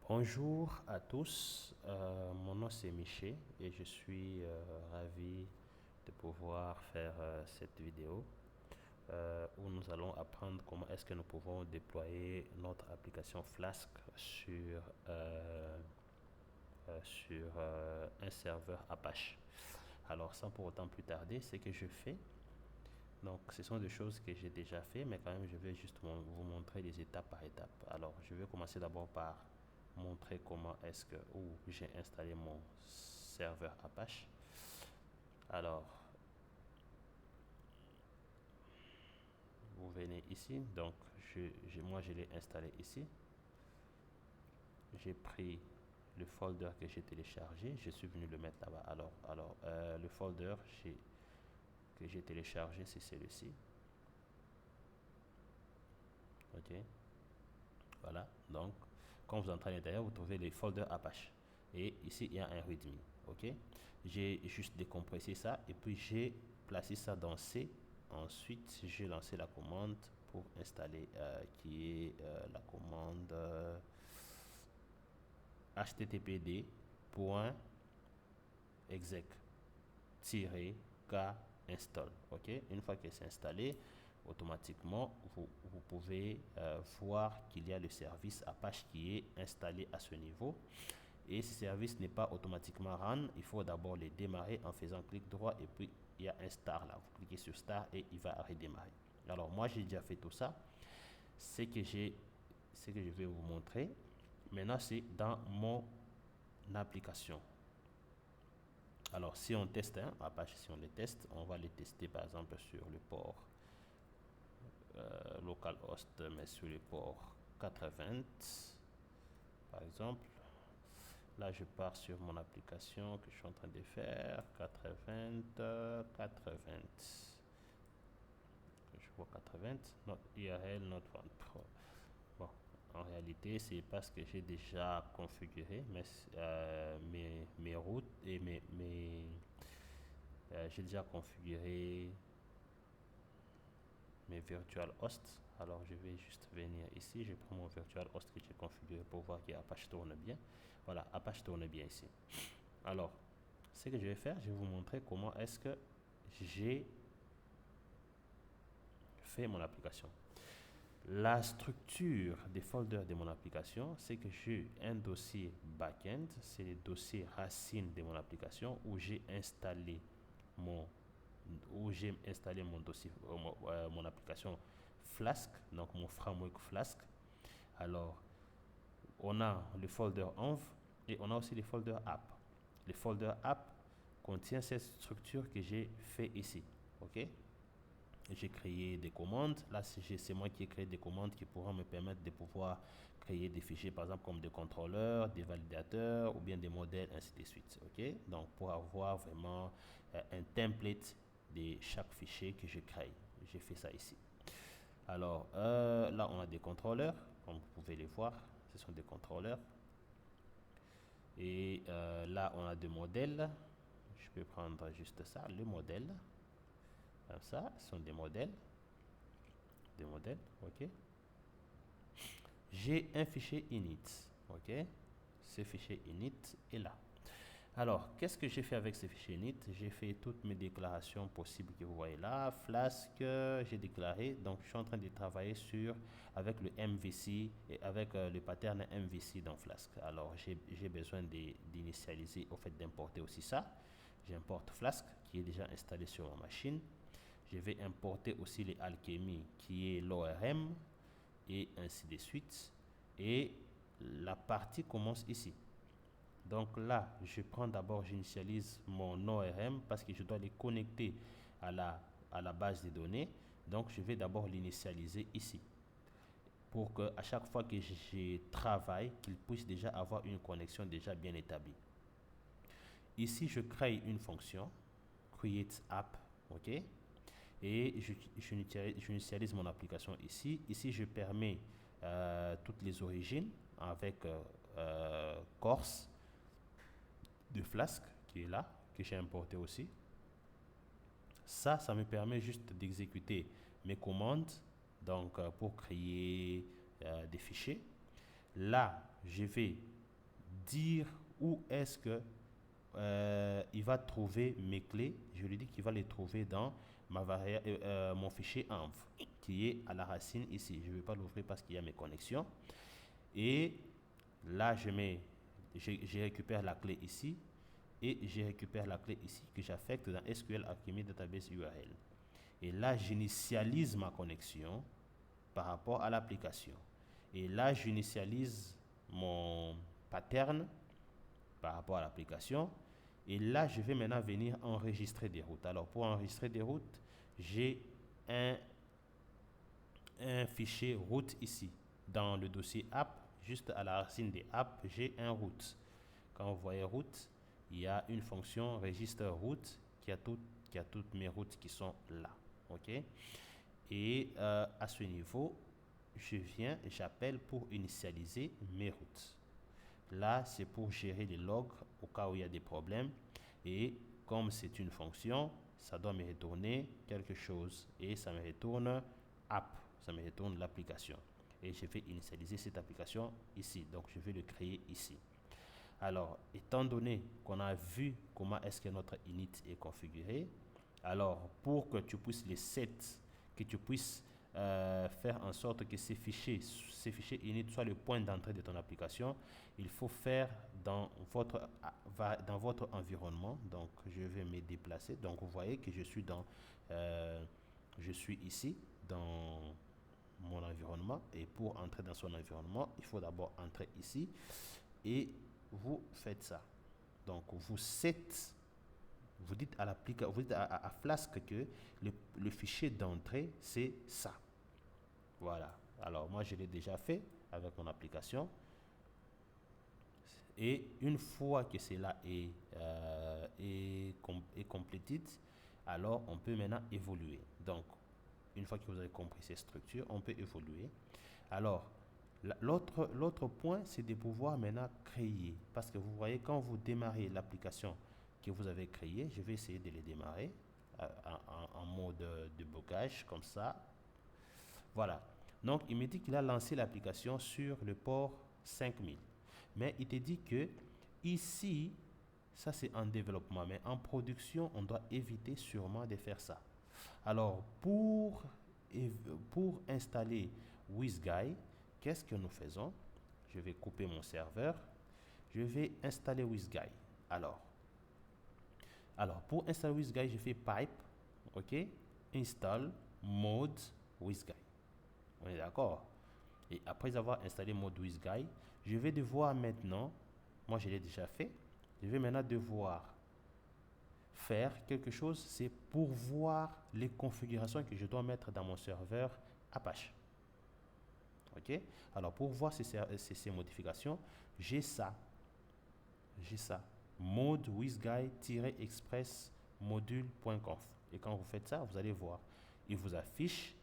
Bonjour à tous, mon nom c'est Miché et je suis ravi de pouvoir faire cette vidéo où nous allons apprendre comment est-ce que nous pouvons déployer notre application Flask sur un serveur Apache. Alors sans pour autant plus tarder, ce que je fais, donc ce sont des choses que j'ai déjà fait, mais quand même je vais juste vous montrer les étapes par étape. Alors je vais commencer d'abord par montrer comment est-ce que où j'ai installé mon serveur Apache. Alors vous venez ici, donc moi je l'ai installé ici. J'ai pris le folder que j'ai téléchargé, je suis venu le mettre là-bas. Alors le folder que j'ai téléchargé, c'est celui-ci. Ok, voilà. Donc quand vous entrez à l'intérieur, vous trouvez les folders Apache et ici il y a un readme. Ok, j'ai juste décompressé ça et puis j'ai placé ça dans C. Ensuite j'ai lancé la commande pour installer qui est la commande httpd.exec-k install. Ok, une fois que c'est installé, automatiquement vous pouvez voir qu'il y a le service Apache qui est installé à ce niveau. Et ce service n'est pas automatiquement run, il faut d'abord le démarrer en faisant clic droit et puis il y a un star là, vous cliquez sur star et il va redémarrer. Alors moi j'ai déjà fait tout ça, ce que je vais vous montrer maintenant c'est dans mon application. Alors si on teste Apache, si on les teste, on va les tester par exemple sur le port localhost, mais sur le port 80 par exemple. Là, je pars sur mon application que je suis en train de faire. 80. Je vois 80. Not URL, not one pro. Bon, en réalité, c'est parce que j'ai déjà configuré mes routes et j'ai déjà configuré mes virtual hosts. Alors je vais juste venir ici, je prends mon virtual host que j'ai configuré pour voir que Apache tourne bien. Voilà, Apache tourne bien ici. Alors ce que je vais faire, je vais vous montrer comment est-ce que j'ai fait mon application. La structure des folders de mon application, c'est que j'ai un dossier backend, c'est le dossier racine de mon application où j'ai installé mon dossier, mon application Flask, donc mon framework Flask. Alors, on a le folder env et on a aussi le folder app. Le folder app contient cette structure que j'ai fait ici. Ok, j'ai créé des commandes. Là, c'est moi qui ai créé des commandes qui pourront me permettre de pouvoir créer des fichiers, par exemple, comme des contrôleurs, des validateurs ou bien des modèles, ainsi de suite. Ok, donc pour avoir vraiment un template de chaque fichier que je crée. J'ai fait ça ici. Alors, là, on a des contrôleurs, comme vous pouvez les voir. Ce sont des contrôleurs. Et là, on a des modèles. Je peux prendre juste ça, le modèle. Comme ça, ce sont des modèles. Des modèles, ok. J'ai un fichier init, ok. Ce fichier init est là. Alors, qu'est-ce que j'ai fait avec ce fichier init? J'ai fait toutes mes déclarations possibles que vous voyez là. Flask, j'ai déclaré. Donc, je suis en train de travailler avec le MVC et avec le pattern MVC dans Flask. Alors, j'ai besoin d'initialiser, au fait d'importer aussi ça. J'importe Flask qui est déjà installé sur ma machine. Je vais importer aussi les alchemy qui est l'ORM et ainsi de suite. Et la partie commence ici. Donc là, je prends d'abord, j'initialise mon ORM parce que je dois les connecter à la base de données. Donc je vais d'abord l'initialiser ici pour qu'à chaque fois que je travaille, qu'il puisse déjà avoir une connexion déjà bien établie. Ici, je crée une fonction, create app, ok, et j'initialise mon application ici. Ici, je permets toutes les origines avec Corse de Flask qui est là, que j'ai importé aussi. Ça me permet juste d'exécuter mes commandes, donc pour créer des fichiers. Là, je vais dire où est-ce que il va trouver mes clés. Je lui dis qu'il va les trouver dans mon fichier env qui est à la racine ici. Je ne vais pas l'ouvrir parce qu'il y a mes connexions. Et là, je récupère la clé ici et je récupère la clé ici que j'affecte dans SQL Alchemy Database URL. Et là, j'initialise ma connexion par rapport à l'application. Et là, j'initialise mon pattern par rapport à l'application. Et là, je vais maintenant venir enregistrer des routes. Alors, pour enregistrer des routes, j'ai un fichier route ici. Dans le dossier app, juste à la racine des apps, j'ai un route. Quand vous voyez route, il y a une fonction register route qui a toutes mes routes qui sont là. OK? Et à ce niveau, je viens et j'appelle pour initialiser mes routes. Là, c'est pour gérer les logs au cas où il y a des problèmes. Et comme c'est une fonction, ça doit me retourner quelque chose. Et ça me retourne app, ça me retourne l'application. Et je vais initialiser cette application ici. Donc, je vais le créer ici. Alors, étant donné qu'on a vu comment est-ce que notre init est configuré, alors pour que tu puisses les set, que tu puisses faire en sorte que ces fichiers init soient le point d'entrée de ton application, il faut faire dans votre environnement. Donc, je vais me déplacer. Donc, vous voyez que je suis ici dans mon environnement. Et pour entrer dans son environnement, il faut d'abord entrer ici et vous faites ça. Donc, vous dites à Flask que le fichier d'entrée, c'est ça. Voilà. Alors, moi, je l'ai déjà fait avec mon application. Et une fois que cela est completed, alors on peut maintenant évoluer. Donc, une fois que vous avez compris ces structures, on peut évoluer. Alors, l'autre point, c'est de pouvoir maintenant créer. Parce que vous voyez, quand vous démarrez l'application que vous avez créée, je vais essayer de les démarrer en mode de blocage, comme ça. Voilà. Donc, il me dit qu'il a lancé l'application sur le port 5000. Mais il te dit que ici, ça c'est en développement, mais en production, on doit éviter sûrement de faire ça. Alors, pour installer WizGuy, qu'est-ce que nous faisons? Je vais couper mon serveur. Je vais installer WizGuy. Alors, pour installer WizGuy, je fais pipe, OK, install mode WizGuy. On est d'accord? Et après avoir installé mode WizGuy, je vais devoir maintenant, moi je l'ai déjà fait, je vais maintenant devoir faire quelque chose, c'est pour voir les configurations que je dois mettre dans mon serveur Apache. OK? Alors, pour voir ces modifications, j'ai ça. Mode WizGuy-express module.conf. Et quand vous faites ça, vous allez voir, il vous affiche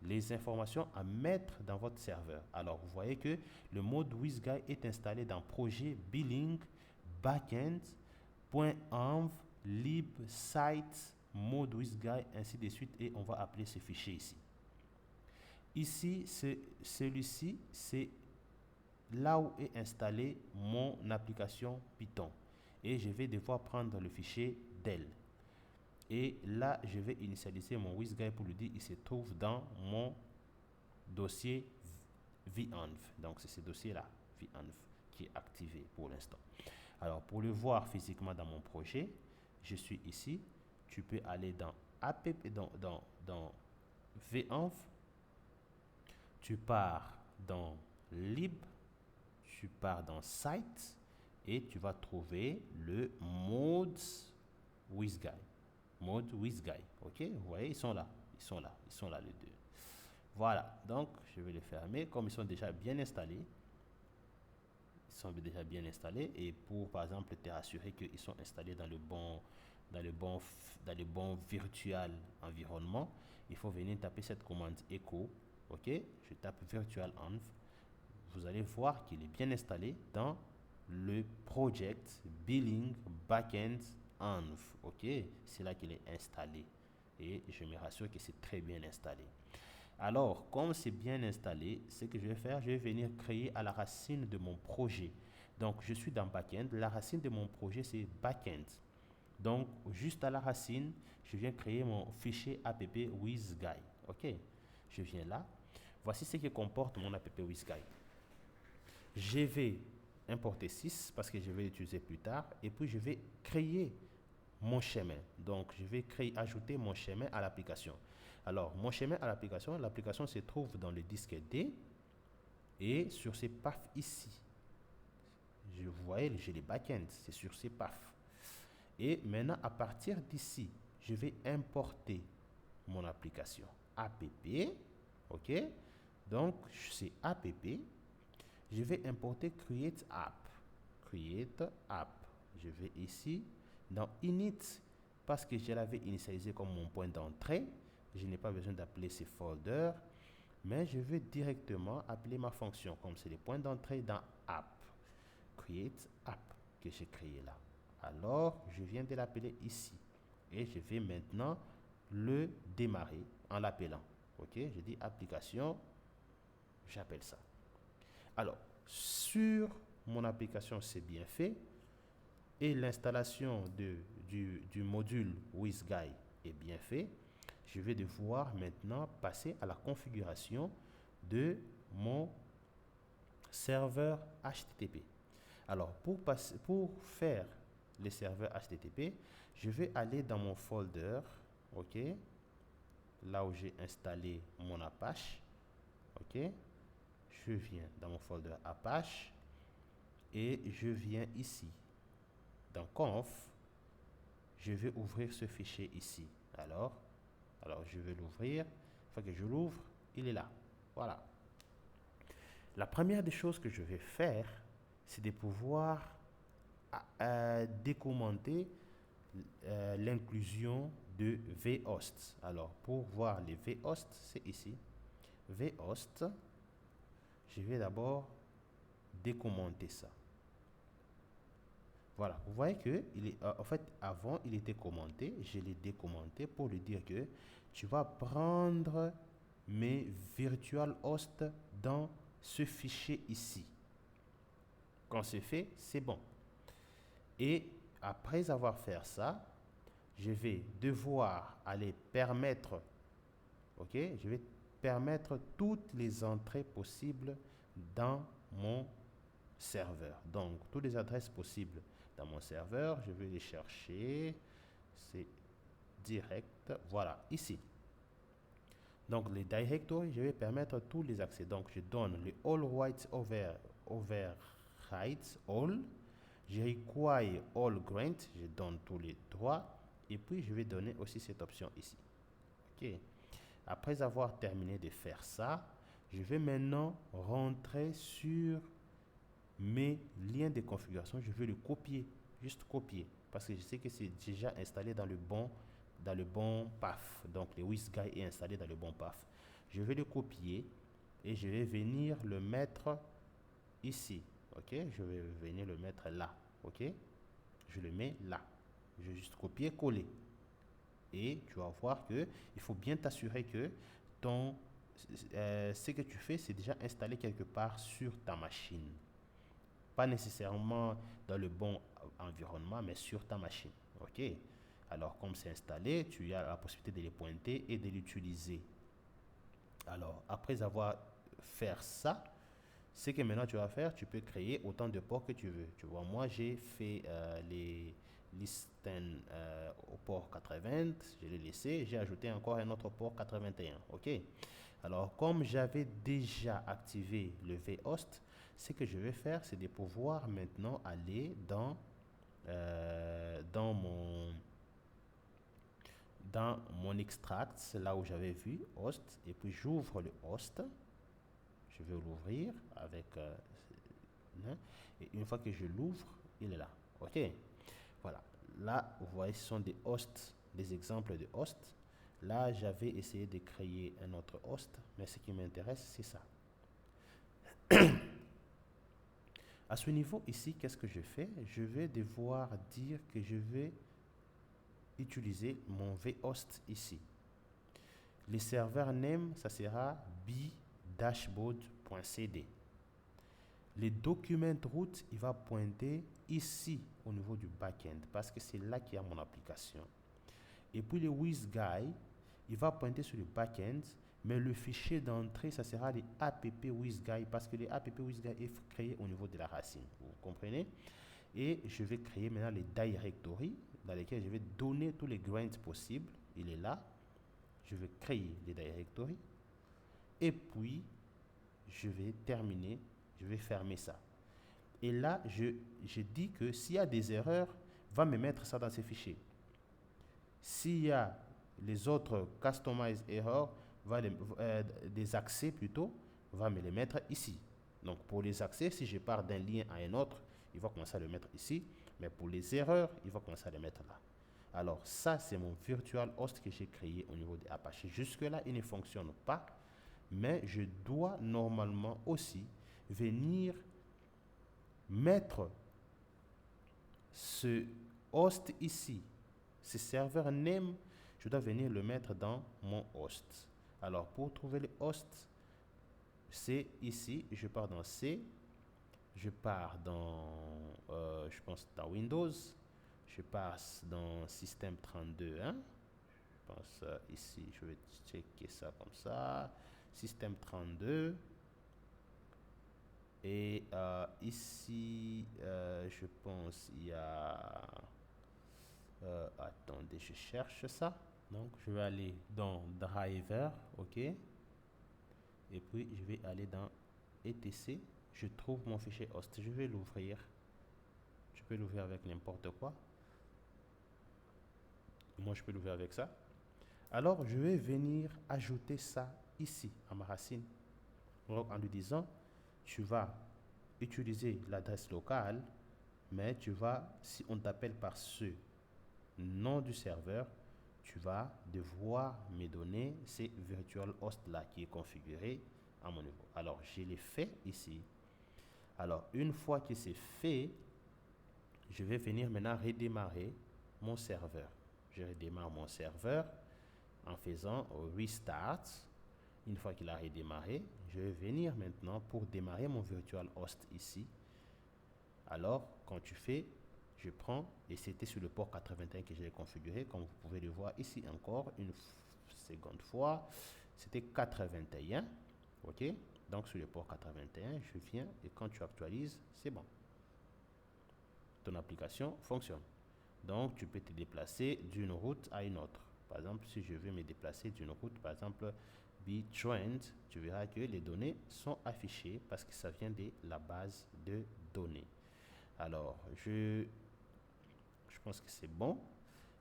les informations à mettre dans votre serveur. Alors, vous voyez que le mode WizGuy est installé dans projet billing backend.env lib site mode WizGuy, ainsi de suite, et on va appeler ce fichier ici. Ici, celui-ci, c'est là où est installé mon application Python. Et je vais devoir prendre le fichier del. Et là, je vais initialiser mon WizGuy pour lui dire il se trouve dans mon dossier venv. Donc, c'est ce dossier-là, venv, qui est activé pour l'instant. Alors, pour le voir physiquement dans mon projet, je suis ici. Tu peux aller dans app, dans venv. Tu pars dans lib, tu pars dans site et tu vas trouver le mode WizGuy. Mode WizGuy. OK? Vous voyez, ils sont là les deux. Voilà, donc je vais les fermer. Comme ils sont déjà bien installés, et pour par exemple te rassurer qu'ils sont installés dans le bon virtual environnement, il faut venir taper cette commande echo. OK? Je tape virtual env. Vous allez voir qu'il est bien installé dans le project billing backend env. OK? C'est là qu'il est installé. Et je me rassure que c'est très bien installé. Alors, comme c'est bien installé, ce que je vais faire, je vais venir créer à la racine de mon projet Donc, je suis dans backend. La racine de mon projet, c'est backend. Donc, juste à la racine, je viens créer mon fichier app WizGuy. OK? Je viens là. Voici ce que comporte mon app WizGuy. Je vais importer 6 parce que je vais l'utiliser plus tard. Et puis, je vais créer mon chemin. Donc, je vais ajouter mon chemin à l'application. Alors, mon chemin à l'application se trouve dans le disque D et sur ces paths ici. Vous voyez, j'ai les backends, c'est sur ces paths. Et maintenant, à partir d'ici, je vais importer mon application app. OK? Donc, c'est app. Je vais importer create app. Create app. Je vais ici dans init parce que je l'avais initialisé comme mon point d'entrée. Je n'ai pas besoin d'appeler ces folders, mais je vais directement appeler ma fonction comme c'est le point d'entrée dans app. Create app que j'ai créé là. Alors, je viens de l'appeler ici et je vais maintenant le démarrer en l'appelant. OK? Je dis application, j'appelle ça. Alors, sur mon application, c'est bien fait et l'installation du module WizGuy est bien fait. Je vais devoir maintenant passer à la configuration de mon serveur HTTP. Alors, pour faire les serveurs HTTP, je vais aller dans mon folder, OK, là où j'ai installé mon Apache, OK, je viens dans mon folder Apache et je viens ici, dans conf, je vais ouvrir ce fichier ici. Alors je vais l'ouvrir, une fois que je l'ouvre, il est là, voilà. La première des choses que je vais faire, c'est de pouvoir décommenter l'inclusion de vhost. Alors, pour voir les vhost, c'est ici. Vhost, je vais d'abord décommenter ça. Voilà, vous voyez que en fait, avant, il était commenté. Je l'ai décommenté pour lui dire que tu vas prendre mes virtual hosts dans ce fichier ici. Quand c'est fait, c'est bon. Et après avoir fait ça, je vais devoir aller permettre, OK, je vais permettre toutes les entrées possibles dans mon serveur. Donc, toutes les adresses possibles dans mon serveur, je vais les chercher. C'est direct, voilà, ici. Donc, les directories, je vais permettre tous les accès. Donc, je donne le all rights overrides all. Je require all grant, je donne tous les droits. Et puis, je vais donner aussi cette option ici. OK. Après avoir terminé de faire ça, je vais maintenant rentrer sur mes liens de configuration. Je vais le copier, juste copier, parce que je sais que c'est déjà installé dans le bon path. Donc, le WizGuy est installé dans le bon path. Je vais le copier et je vais venir le mettre ici. OK, je vais venir le mettre là. OK, je le mets là. Je vais juste copier, coller. Et tu vas voir que il faut bien t'assurer que ce que tu fais, c'est déjà installé quelque part sur ta machine. Pas nécessairement dans le bon environnement, mais sur ta machine. OK, alors comme c'est installé, tu as la possibilité de les pointer et de l'utiliser. Alors, après avoir fait ça, ce que maintenant tu vas faire, tu peux créer autant de ports que tu veux. Tu vois, moi j'ai fait les listen au port 80, je l'ai laissé, j'ai ajouté encore un autre port 81. OK. Alors, comme j'avais déjà activé le vhost, ce que je vais faire, c'est de pouvoir maintenant aller dans mon extract, là où j'avais vu host, et puis j'ouvre le host. Je vais l'ouvrir avec et une fois que je l'ouvre, il est là. OK, voilà. Là, vous voyez, ce sont des hosts, des exemples de hosts. Là, j'avais essayé de créer un autre host, mais ce qui m'intéresse, c'est ça. À ce niveau ici, qu'est-ce que je fais? Je vais devoir dire que je vais utiliser mon vhost ici. Le serveur name, ça sera b-dashboard.cd. Les documents route, il va pointer ici au niveau du backend parce que c'est là qu'il y a mon application. Et puis le WizGuy, il va pointer sur le backend, mais le fichier d'entrée, ça sera les app WizGuy parce que les app WizGuy est créé au niveau de la racine. Vous comprenez? Et je vais créer maintenant les directories dans lesquels je vais donner tous les grants possibles. Il est là. Je vais créer les directories. Et puis, je vais terminer. Je vais fermer ça. Et là, je dis que s'il y a des erreurs, va me mettre ça dans ces fichiers. S'il y a les autres customize errors, des accès plutôt, va me les mettre ici. Donc, pour les accès, si je pars d'un lien à un autre, il va commencer à le mettre ici. Mais pour les erreurs, il va commencer à les mettre là. Alors, ça, c'est mon virtual host que j'ai créé au niveau de Apache. Jusque-là, il ne fonctionne pas. Mais je dois normalement aussi venir mettre ce host ici, ce serveur name, je dois venir le mettre dans mon host. Alors, pour trouver le host, c'est ici, je pars dans C, je pars dans, je pense, dans Windows, je passe dans système 32, hein? Je pense ici, je vais checker ça comme ça, système 32, et ici, je pense, il y a, attendez, je cherche ça. Donc, je vais aller dans Driver, ok. Et puis, je vais aller dans etc. Je trouve mon fichier host. Je vais l'ouvrir. Je peux l'ouvrir avec n'importe quoi. Moi, je peux l'ouvrir avec ça. Alors, je vais venir ajouter ça ici, à ma racine. Donc, en lui disant, tu vas utiliser l'adresse locale, mais tu vas, si on t'appelle par ce nom du serveur, tu vas devoir me donner ces virtual host là qui est configuré à mon niveau. Alors, je l'ai fait ici. Alors, une fois que c'est fait, je vais venir maintenant redémarrer mon serveur. Je redémarre mon serveur en faisant restart. Une fois qu'il a redémarré, je vais venir maintenant pour démarrer mon virtual host ici. Alors, quand tu fais, je prends, et c'était sur le port 81 que j'ai configuré, comme vous pouvez le voir ici encore, une seconde fois, c'était 81, ok? Donc sur le port 81, je viens, et quand tu actualises, c'est bon. Ton application fonctionne. Donc, tu peux te déplacer d'une route à une autre. Par exemple, si je veux me déplacer d'une route, par exemple, B-Trend, tu verras que les données sont affichées parce que ça vient de la base de données. Alors, je pense que c'est bon.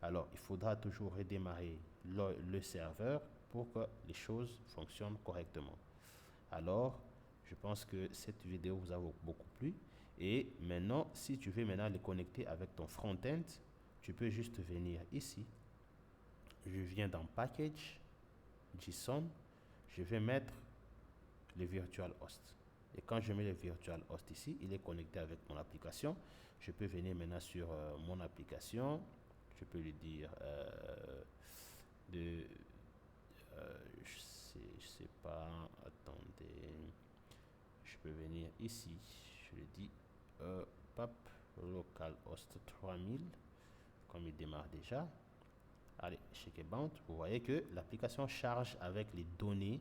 Alors, il faudra toujours redémarrer le serveur pour que les choses fonctionnent correctement. Alors, je pense que cette vidéo vous a beaucoup plu. Et maintenant, si tu veux maintenant les connecter avec ton front-end, tu peux juste venir ici. Je viens dans Package, JSON. Je vais mettre le virtual host. Et quand je mets le virtual host ici, il est connecté avec mon application. Je peux venir maintenant sur mon application. Je peux lui dire je sais pas, attendez. Je peux venir ici. Je lui dis localhost 3000. Comme il démarre déjà. Allez, checkbound. Vous voyez que l'application charge avec les données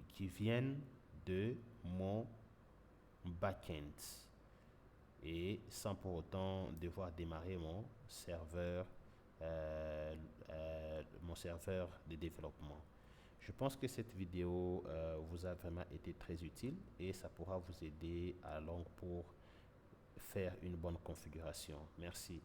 qui viennent de mon backend et sans pour autant devoir démarrer mon serveur de développement. Je pense que cette vidéo vous a vraiment été très utile et ça pourra vous aider à long pour faire une bonne configuration. Merci.